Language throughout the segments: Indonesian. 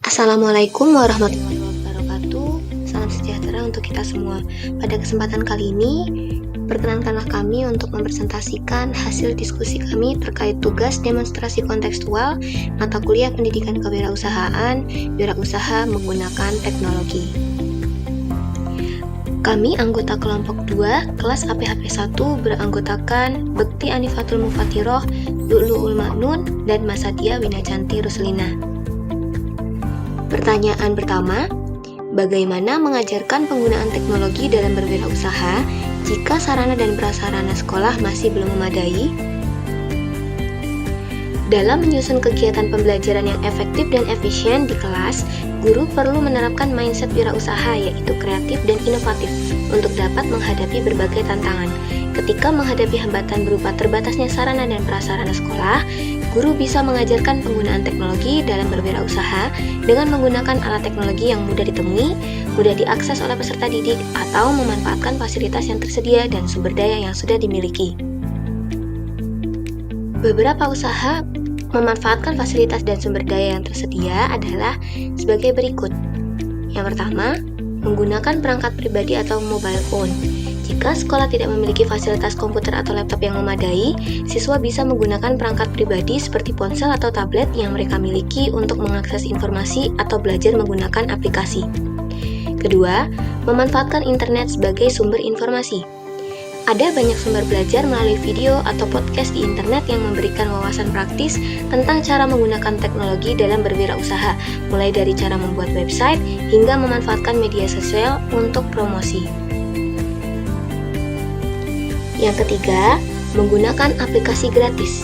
Assalamualaikum warahmatullahi wabarakatuh. Salam sejahtera untuk kita semua. Pada kesempatan kali ini, perkenankanlah kami untuk mempresentasikan hasil diskusi kami terkait tugas demonstrasi kontekstual mata kuliah pendidikan kewirausahaan, wirausaha menggunakan teknologi. Kami anggota kelompok 2, kelas APHP 1 beranggotakan Bekti Anifatul Mufatirah, Lu'lu'ul Ma'nun, dan Masadia Winacanti Ruslina. Pertanyaan pertama, bagaimana mengajarkan penggunaan teknologi dalam berwirausaha jika sarana dan prasarana sekolah masih belum memadai? Dalam menyusun kegiatan pembelajaran yang efektif dan efisien di kelas, guru perlu menerapkan mindset wirausaha yaitu kreatif dan inovatif untuk dapat menghadapi berbagai tantangan. Ketika menghadapi hambatan berupa terbatasnya sarana dan prasarana sekolah, guru bisa mengajarkan penggunaan teknologi dalam berwirausaha dengan menggunakan alat teknologi yang mudah ditemui, mudah diakses oleh peserta didik, atau memanfaatkan fasilitas yang tersedia dan sumber daya yang sudah dimiliki. Beberapa usaha memanfaatkan fasilitas dan sumber daya yang tersedia adalah sebagai berikut. Yang pertama, menggunakan perangkat pribadi atau mobile phone. Jika sekolah tidak memiliki fasilitas komputer atau laptop yang memadai, siswa bisa menggunakan perangkat pribadi seperti ponsel atau tablet yang mereka miliki untuk mengakses informasi atau belajar menggunakan aplikasi. Kedua, memanfaatkan internet sebagai sumber informasi. Ada banyak sumber belajar melalui video atau podcast di internet yang memberikan wawasan praktis tentang cara menggunakan teknologi dalam berwirausaha, mulai dari cara membuat website hingga memanfaatkan media sosial untuk promosi. Yang ketiga, menggunakan aplikasi gratis.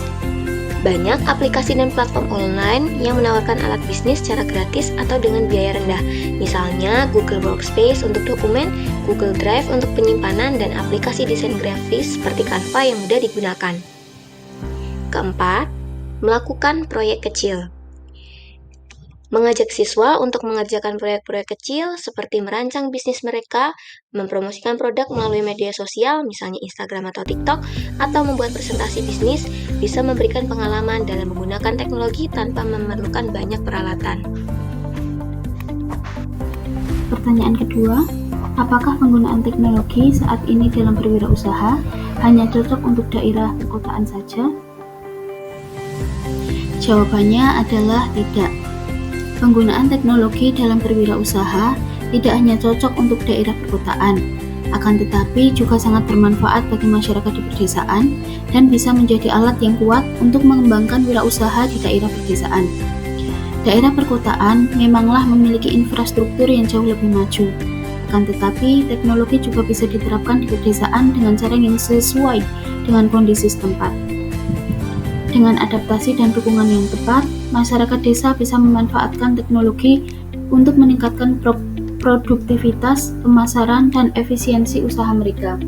Banyak aplikasi dan platform online yang menawarkan alat bisnis secara gratis atau dengan biaya rendah. Misalnya Google Workspace untuk dokumen, Google Drive untuk penyimpanan, dan aplikasi desain grafis seperti Canva yang mudah digunakan. Keempat, melakukan proyek kecil. Mengajak siswa untuk mengerjakan proyek-proyek kecil seperti merancang bisnis mereka, mempromosikan produk melalui media sosial, misalnya Instagram atau TikTok, atau membuat presentasi bisnis, bisa memberikan pengalaman dalam menggunakan teknologi tanpa memerlukan banyak peralatan. Pertanyaan kedua, apakah penggunaan teknologi saat ini dalam berwirausaha hanya cocok untuk daerah perkotaan saja? Jawabannya adalah tidak. Penggunaan teknologi dalam berwirausaha tidak hanya cocok untuk daerah perkotaan, akan tetapi juga sangat bermanfaat bagi masyarakat di pedesaan dan bisa menjadi alat yang kuat untuk mengembangkan wirausaha di daerah pedesaan. Daerah perkotaan memanglah memiliki infrastruktur yang jauh lebih maju, akan tetapi teknologi juga bisa diterapkan di pedesaan dengan cara yang sesuai dengan kondisi setempat. Dengan adaptasi dan dukungan yang tepat, masyarakat desa bisa memanfaatkan teknologi untuk meningkatkan produktivitas, pemasaran, dan efisiensi usaha mereka.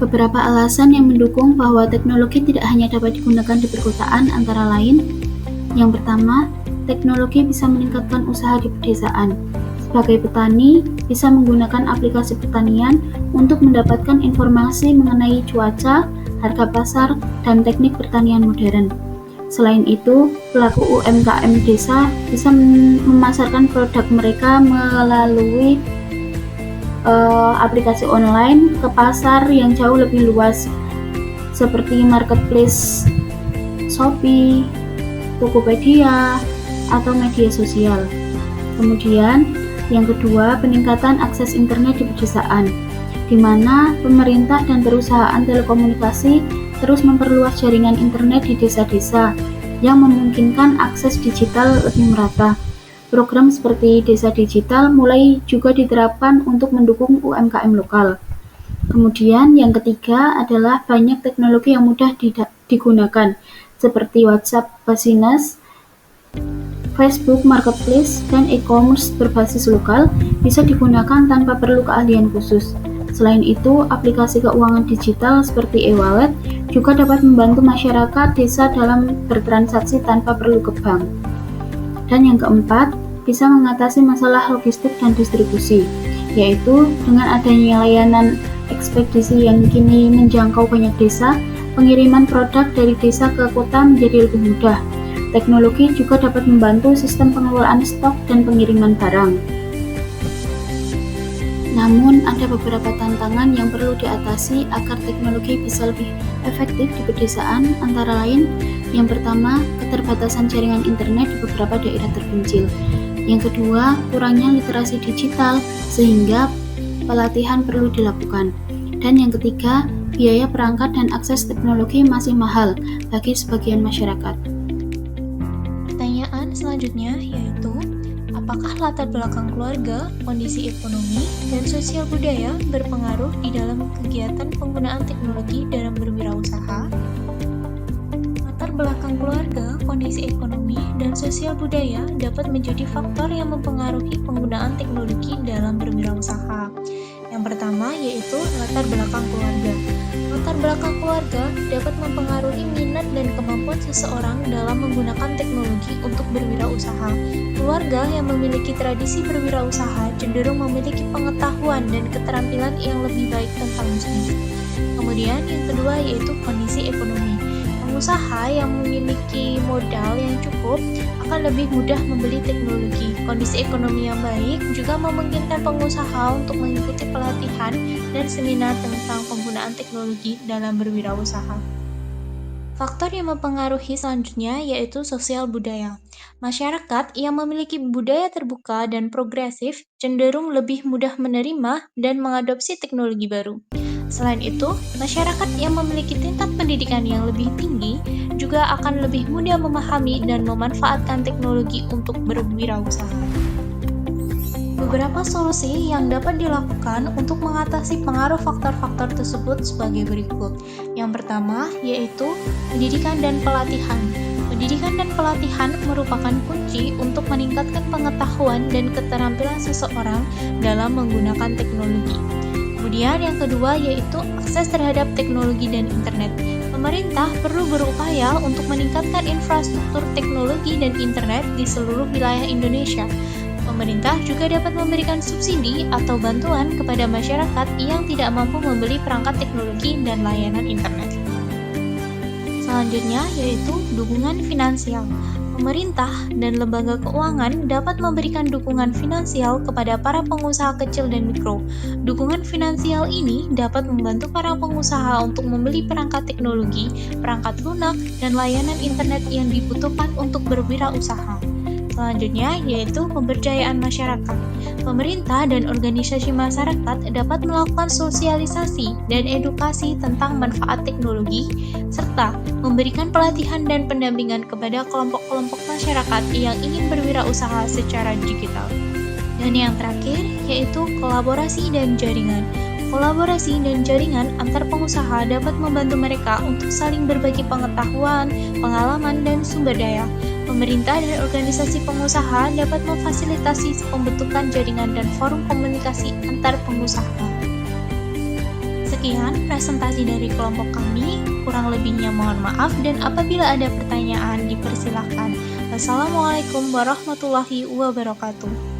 Beberapa alasan yang mendukung bahwa teknologi tidak hanya dapat digunakan di perkotaan antara lain, yang pertama, teknologi bisa meningkatkan usaha di pedesaan. Sebagai petani, bisa menggunakan aplikasi pertanian untuk mendapatkan informasi mengenai cuaca, harga pasar, dan teknik pertanian modern. Selain itu, pelaku UMKM desa bisa memasarkan produk mereka melalui aplikasi online ke pasar yang jauh lebih luas, seperti marketplace Shopee, Tokopedia, atau media sosial. Kemudian, yang kedua, peningkatan akses internet di pedesaan, di mana pemerintah dan perusahaan telekomunikasi terus memperluas jaringan internet di desa-desa yang memungkinkan akses digital lebih merata. Program seperti Desa Digital mulai juga diterapkan untuk mendukung UMKM lokal. Kemudian yang ketiga adalah banyak teknologi yang mudah digunakan, seperti WhatsApp Business, Facebook Marketplace, dan e-commerce berbasis lokal bisa digunakan tanpa perlu keahlian khusus. Selain itu, aplikasi keuangan digital seperti e-wallet juga dapat membantu masyarakat desa dalam bertransaksi tanpa perlu ke bank. Dan yang keempat, bisa mengatasi masalah logistik dan distribusi, yaitu dengan adanya layanan ekspedisi yang kini menjangkau banyak desa, pengiriman produk dari desa ke kota menjadi lebih mudah. Teknologi juga dapat membantu sistem pengelolaan stok dan pengiriman barang. Namun, ada beberapa tantangan yang perlu diatasi agar teknologi bisa lebih efektif di pedesaan, antara lain, yang pertama, keterbatasan jaringan internet di beberapa daerah terpencil. Yang kedua, kurangnya literasi digital, sehingga pelatihan perlu dilakukan. Dan yang ketiga, biaya perangkat dan akses teknologi masih mahal bagi sebagian masyarakat. Pertanyaan selanjutnya yaitu, apakah latar belakang keluarga, kondisi ekonomi, dan sosial budaya berpengaruh di dalam kegiatan penggunaan teknologi dalam berwirausaha? Latar belakang keluarga, kondisi ekonomi, dan sosial budaya dapat menjadi faktor yang mempengaruhi penggunaan teknologi dalam berwirausaha. Yang pertama yaitu latar belakang keluarga. Latar belakang keluarga dapat mempengaruhi minat dan kemampuan seseorang dalam menggunakan teknologi untuk berwirausaha. Keluarga yang memiliki tradisi berwirausaha cenderung memiliki pengetahuan dan keterampilan yang lebih baik tentang bisnis. Kemudian yang kedua yaitu kondisi ekonomi. Pengusaha yang memiliki modal yang cukup akan lebih mudah membeli teknologi. Kondisi ekonomi yang baik juga memungkinkan pengusaha untuk mengikuti pelatihan dan seminar tentang penggunaan teknologi dalam berwirausaha. Faktor yang mempengaruhi selanjutnya yaitu sosial budaya. Masyarakat yang memiliki budaya terbuka dan progresif cenderung lebih mudah menerima dan mengadopsi teknologi baru. Selain itu, masyarakat yang memiliki tingkat pendidikan yang lebih tinggi juga akan lebih mudah memahami dan memanfaatkan teknologi untuk berwirausaha. Beberapa solusi yang dapat dilakukan untuk mengatasi pengaruh faktor-faktor tersebut sebagai berikut. Yang pertama yaitu pendidikan dan pelatihan. Pendidikan dan pelatihan merupakan kunci untuk meningkatkan pengetahuan dan keterampilan seseorang dalam menggunakan teknologi. Kemudian yang kedua yaitu akses terhadap teknologi dan internet. Pemerintah perlu berupaya untuk meningkatkan infrastruktur teknologi dan internet di seluruh wilayah Indonesia. Pemerintah juga dapat memberikan subsidi atau bantuan kepada masyarakat yang tidak mampu membeli perangkat teknologi dan layanan internet. Selanjutnya yaitu dukungan finansial. Pemerintah dan lembaga keuangan dapat memberikan dukungan finansial kepada para pengusaha kecil dan mikro. Dukungan finansial ini dapat membantu para pengusaha untuk membeli perangkat teknologi, perangkat lunak, dan layanan internet yang dibutuhkan untuk berwirausaha. Selanjutnya yaitu pemberdayaan masyarakat. Pemerintah dan organisasi masyarakat dapat melakukan sosialisasi dan edukasi tentang manfaat teknologi, serta memberikan pelatihan dan pendampingan kepada kelompok-kelompok masyarakat yang ingin berwirausaha secara digital. Dan yang terakhir yaitu kolaborasi dan jaringan. Kolaborasi dan jaringan antar pengusaha dapat membantu mereka untuk saling berbagi pengetahuan, pengalaman, dan sumber daya. Pemerintah dan organisasi pengusaha dapat memfasilitasi pembentukan jaringan dan forum komunikasi antar pengusaha. Sekian presentasi dari kelompok kami, kurang lebihnya mohon maaf dan apabila ada pertanyaan dipersilahkan. Wassalamualaikum warahmatullahi wabarakatuh.